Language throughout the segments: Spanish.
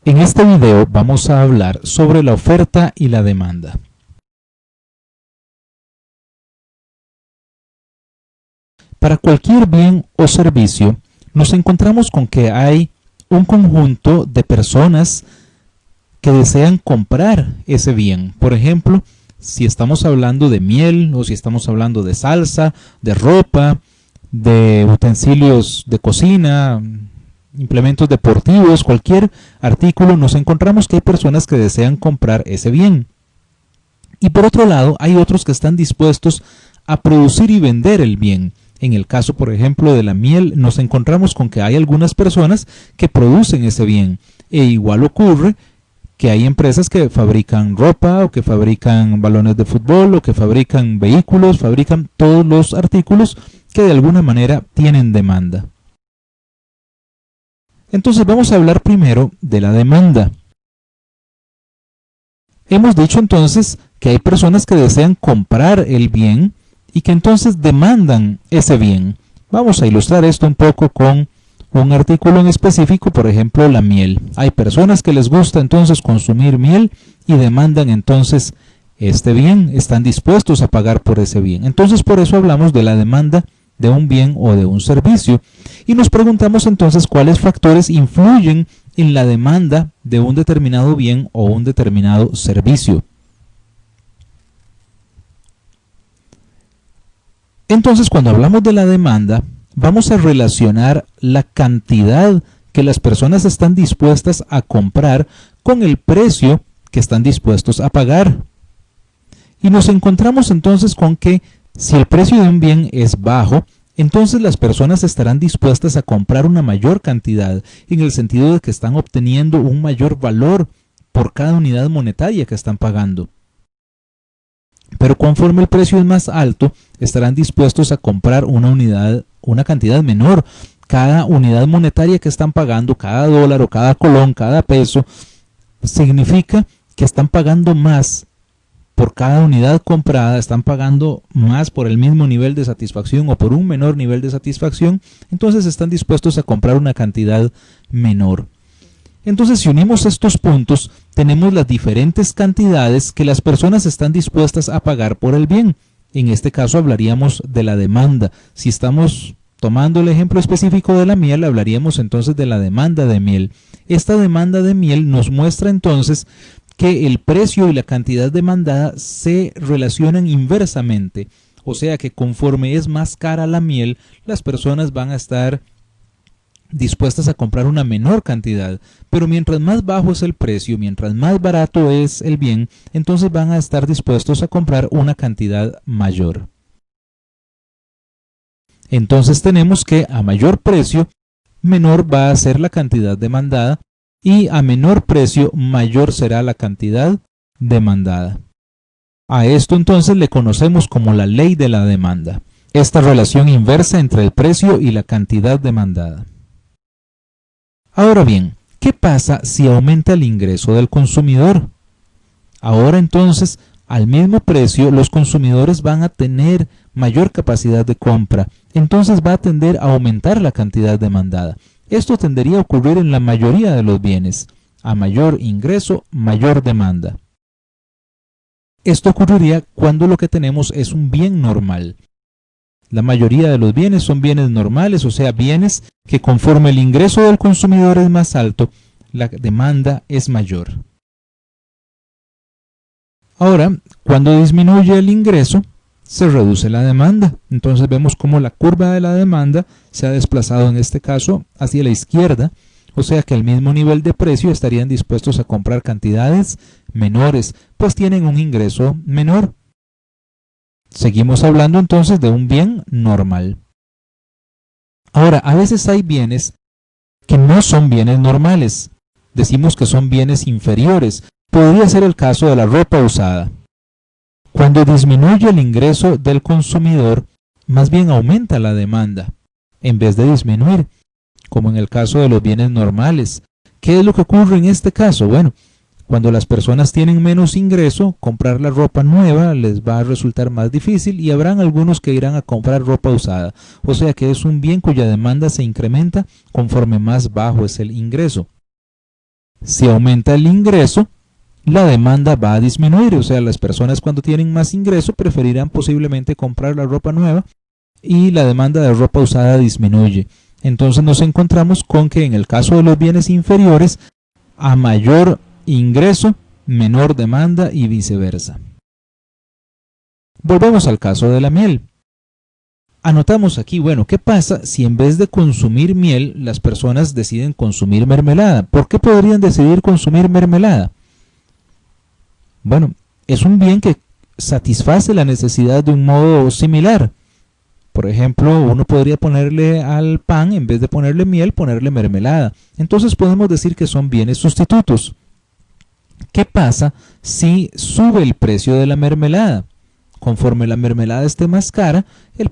En este video vamos a hablar sobre la oferta y la demanda. Para cualquier bien o servicio, nos encontramos con que hay un conjunto de personas que desean comprar ese bien. Por ejemplo, si estamos hablando de miel o si estamos hablando de salsa, de ropa, de utensilios de cocina, implementos deportivos, cualquier artículo, nos encontramos que hay personas que desean comprar ese bien. Y por otro lado, hay otros que están dispuestos a producir y vender el bien. En el caso, por ejemplo, de la miel, nos encontramos con que hay algunas personas que producen ese bien. E igual ocurre que hay empresas que fabrican ropa o que fabrican balones de fútbol o que fabrican vehículos, fabrican todos los artículos que de alguna manera tienen demanda. Entonces vamos a hablar primero de la demanda. Hemos dicho entonces que hay personas que desean comprar el bien y que entonces demandan ese bien. Vamos a ilustrar esto un poco con un artículo en específico, por ejemplo la miel. Hay personas que les gusta entonces consumir miel y demandan entonces este bien, están dispuestos a pagar por ese bien. Entonces por eso hablamos de la demanda de un bien o de un servicio. Y nos preguntamos entonces cuáles factores influyen en la demanda de un determinado bien o un determinado servicio. Entonces, cuando hablamos de la demanda, vamos a relacionar la cantidad que las personas están dispuestas a comprar con el precio que están dispuestos a pagar. Y nos encontramos entonces con que si el precio de un bien es bajo, entonces las personas estarán dispuestas a comprar una mayor cantidad, en el sentido de que están obteniendo un mayor valor por cada unidad monetaria que están pagando. Pero conforme el precio es más alto, estarán dispuestos a comprar una cantidad menor. Cada unidad monetaria que están pagando, cada dólar o cada colón, cada peso, significa que están pagando más por cada unidad comprada, están pagando más por el mismo nivel de satisfacción o por un menor nivel de satisfacción, entonces están dispuestos a comprar una cantidad menor. Entonces, si unimos estos puntos, tenemos las diferentes cantidades que las personas están dispuestas a pagar por el bien. En este caso hablaríamos de la demanda. Si estamos tomando el ejemplo específico de la miel, hablaríamos entonces de la demanda de miel. Esta demanda de miel nos muestra entonces que el precio y la cantidad demandada se relacionan inversamente. O sea que conforme es más cara la miel, las personas van a estar dispuestas a comprar una menor cantidad, pero mientras más bajo es el precio, mientras más barato es el bien, entonces van a estar dispuestos a comprar una cantidad mayor. Entonces tenemos que a mayor precio, menor va a ser la cantidad demandada y a menor precio, mayor será la cantidad demandada. A esto entonces le conocemos como la ley de la demanda, esta relación inversa entre el precio y la cantidad demandada. Ahora bien, ¿qué pasa si aumenta el ingreso del consumidor? Ahora entonces, al mismo precio, los consumidores van a tener mayor capacidad de compra, entonces va a tender a aumentar la cantidad demandada. Esto tendería a ocurrir en la mayoría de los bienes. A mayor ingreso, mayor demanda. Esto ocurriría cuando lo que tenemos es un bien normal. La mayoría de los bienes son bienes normales, o sea, bienes que conforme el ingreso del consumidor es más alto, la demanda es mayor. Ahora, cuando disminuye el ingreso, se reduce la demanda. Entonces vemos cómo la curva de la demanda se ha desplazado en este caso hacia la izquierda, o sea que al mismo nivel de precio estarían dispuestos a comprar cantidades menores, pues tienen un ingreso menor. Seguimos hablando entonces de un bien normal. Ahora, a veces hay bienes que no son bienes normales. Decimos que son bienes inferiores. Podría ser el caso de la ropa usada. Cuando disminuye el ingreso del consumidor, más bien aumenta la demanda, en vez de disminuir, como en el caso de los bienes normales. ¿Qué es lo que ocurre en este caso? Bueno, cuando las personas tienen menos ingreso, comprar la ropa nueva les va a resultar más difícil y habrán algunos que irán a comprar ropa usada. O sea que es un bien cuya demanda se incrementa conforme más bajo es el ingreso. Si aumenta el ingreso, la demanda va a disminuir, o sea, las personas cuando tienen más ingreso preferirán posiblemente comprar la ropa nueva y la demanda de ropa usada disminuye. Entonces nos encontramos con que en el caso de los bienes inferiores, a mayor ingreso, menor demanda y viceversa. Volvemos al caso de la miel. Anotamos aquí, bueno, ¿qué pasa si en vez de consumir miel las personas deciden consumir mermelada? ¿Por qué podrían decidir consumir mermelada? Bueno, es un bien que satisface la necesidad de un modo similar. Por ejemplo, uno podría ponerle al pan, en vez de ponerle miel, ponerle mermelada. Entonces podemos decir que son bienes sustitutos. ¿Qué pasa si sube el precio de la mermelada? Conforme la mermelada esté más cara, en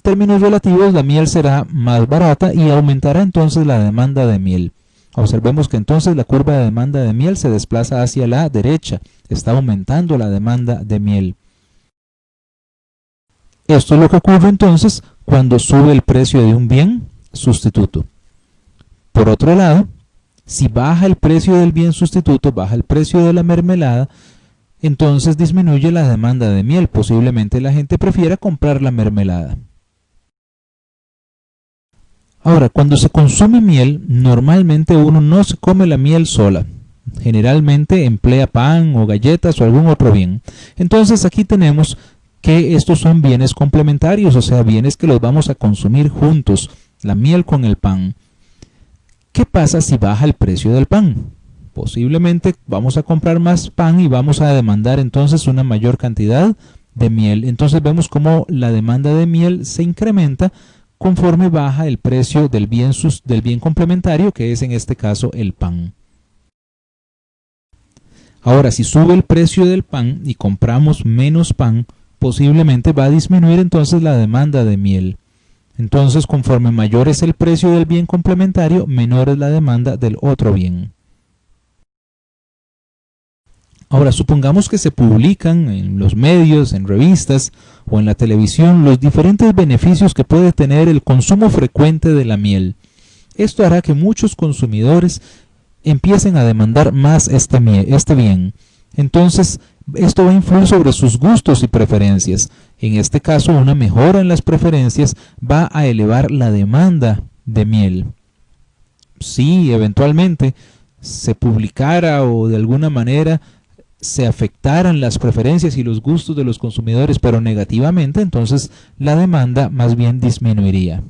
términos relativos la miel será más barata y aumentará entonces la demanda de miel. Observemos que entonces la curva de demanda de miel se desplaza hacia la derecha, está aumentando la demanda de miel. Esto es lo que ocurre entonces cuando sube el precio de un bien sustituto. Por otro lado, si baja el precio del bien sustituto, baja el precio de la mermelada, entonces disminuye la demanda de miel. Posiblemente la gente prefiera comprar la mermelada. Ahora, cuando se consume miel, normalmente uno no se come la miel sola. Generalmente emplea pan o galletas o algún otro bien. Entonces aquí tenemos que estos son bienes complementarios, o sea, bienes que los vamos a consumir juntos, la miel con el pan. ¿Qué pasa si baja el precio del pan? Posiblemente vamos a comprar más pan y vamos a demandar entonces una mayor cantidad de miel. Entonces vemos cómo la demanda de miel se incrementa conforme baja el precio del bien complementario, que es en este caso el pan. Ahora, si sube el precio del pan y compramos menos pan, posiblemente va a disminuir entonces la demanda de miel. Entonces, conforme mayor es el precio del bien complementario, menor es la demanda del otro bien. Ahora, supongamos que se publican en los medios, en revistas o en la televisión los diferentes beneficios que puede tener el consumo frecuente de la miel. Esto hará que muchos consumidores empiecen a demandar más este bien. Entonces, esto va a influir sobre sus gustos y preferencias. En este caso, una mejora en las preferencias va a elevar la demanda de miel. Si eventualmente se publicara o de alguna manera se afectaran las preferencias y los gustos de los consumidores, pero negativamente, entonces la demanda más bien disminuiría.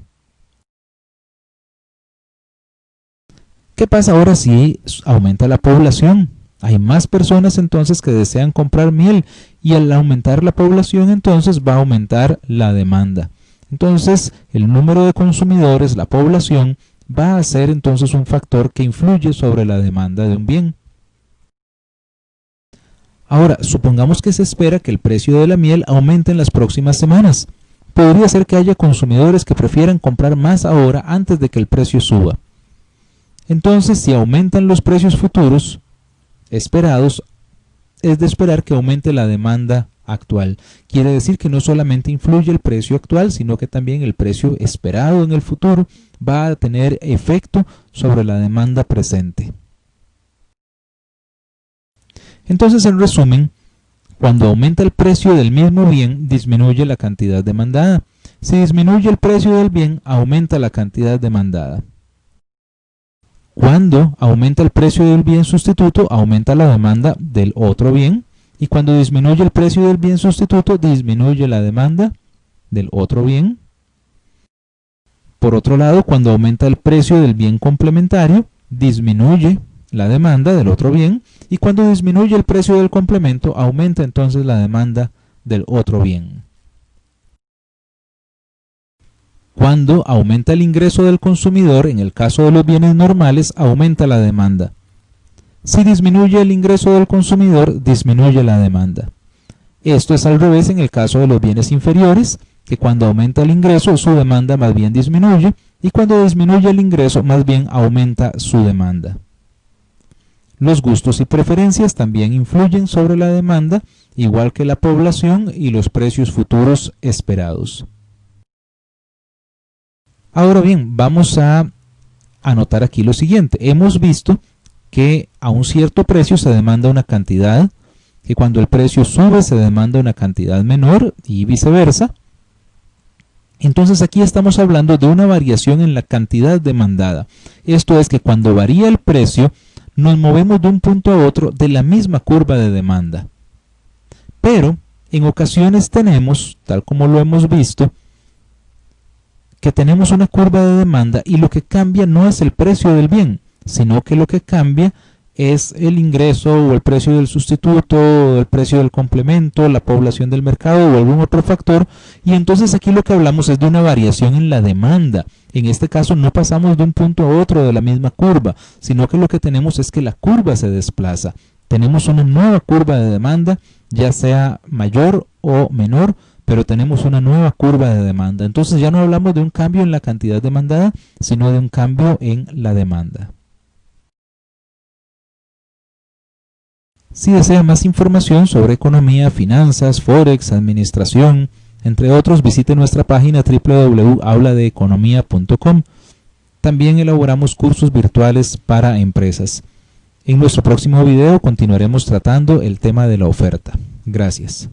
¿Qué pasa ahora si aumenta la población? Hay más personas entonces que desean comprar miel y al aumentar la población entonces va a aumentar la demanda. Entonces el número de consumidores, la población, va a ser entonces un factor que influye sobre la demanda de un bien. Ahora, supongamos que se espera que el precio de la miel aumente en las próximas semanas. Podría ser que haya consumidores que prefieran comprar más ahora antes de que el precio suba. Entonces, si aumentan los precios futuros esperados, es de esperar que aumente la demanda actual. Quiere decir que no solamente influye el precio actual, sino que también el precio esperado en el futuro va a tener efecto sobre la demanda presente. Entonces, en resumen, cuando aumenta el precio del mismo bien, disminuye la cantidad demandada. Si disminuye el precio del bien, aumenta la cantidad demandada. Cuando aumenta el precio del bien sustituto, aumenta la demanda del otro bien. Y cuando disminuye el precio del bien sustituto, disminuye la demanda del otro bien. Por otro lado, cuando aumenta el precio del bien complementario, disminuye la demanda del otro bien, y cuando disminuye el precio del complemento, aumenta entonces la demanda del otro bien. Cuando aumenta el ingreso del consumidor, en el caso de los bienes normales, aumenta la demanda. Si disminuye el ingreso del consumidor, disminuye la demanda. Esto es al revés en el caso de los bienes inferiores, que cuando aumenta el ingreso, su demanda más bien disminuye, y cuando disminuye el ingreso, más bien aumenta su demanda. Los gustos y preferencias también influyen sobre la demanda, igual que la población y los precios futuros esperados. Ahora bien, vamos a anotar aquí lo siguiente. Hemos visto que a un cierto precio se demanda una cantidad, que cuando el precio sube se demanda una cantidad menor y viceversa. Entonces aquí estamos hablando de una variación en la cantidad demandada. Esto es que cuando varía el precio, nos movemos de un punto a otro de la misma curva de demanda. Pero en ocasiones tenemos, tal como lo hemos visto, que tenemos una curva de demanda y lo que cambia no es el precio del bien, sino que lo que cambia es el ingreso o el precio del sustituto, o el precio del complemento, la población del mercado o algún otro factor, y entonces aquí lo que hablamos es de una variación en la demanda. En este caso no pasamos de un punto a otro de la misma curva, sino que lo que tenemos es que la curva se desplaza. Tenemos una nueva curva de demanda, ya sea mayor o menor, pero tenemos una nueva curva de demanda. Entonces ya no hablamos de un cambio en la cantidad demandada, sino de un cambio en la demanda. Si desea más información sobre economía, finanzas, forex, administración, entre otros, visite nuestra página www.auladeeconomia.com. También elaboramos cursos virtuales para empresas. En nuestro próximo video continuaremos tratando el tema de la oferta. Gracias.